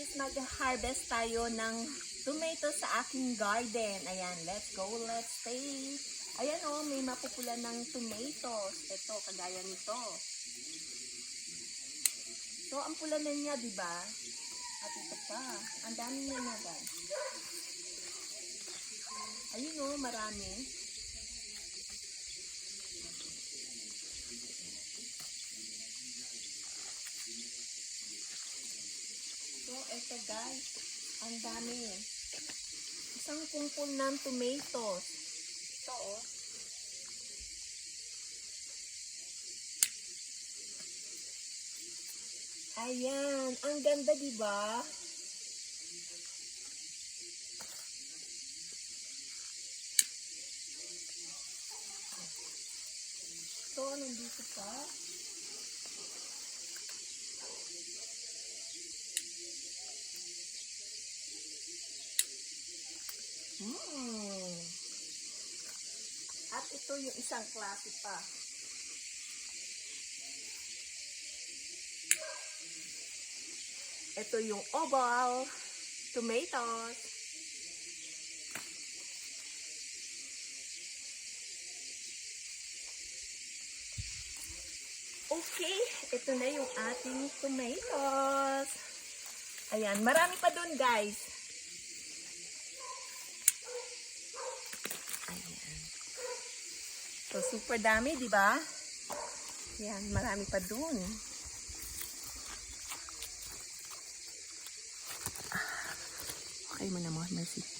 is mag-harvest tayo ng tomato sa aking garden. Ayan, let's go, let's taste. Ayan o, may mapupula ng tomatoes. Ito, kagaya nito. So, ang pula na niya, di ba? At ito pa, ang dami niya na, guys. Ayun o, marami. So, ito guys, ang dami. Isang kumpol ng tomatoes. Ito o. Ayan, ang ganda diba? So, nandito pa. At ito yung isang klase pa. Ito yung oval tomatoes. Okay, ito na yung ating tomatoes. Ayan, marami pa dun guys. Ayan. So, super dami, di ba? Ayan, marami pa dun. Okay mo na mo, Mercy.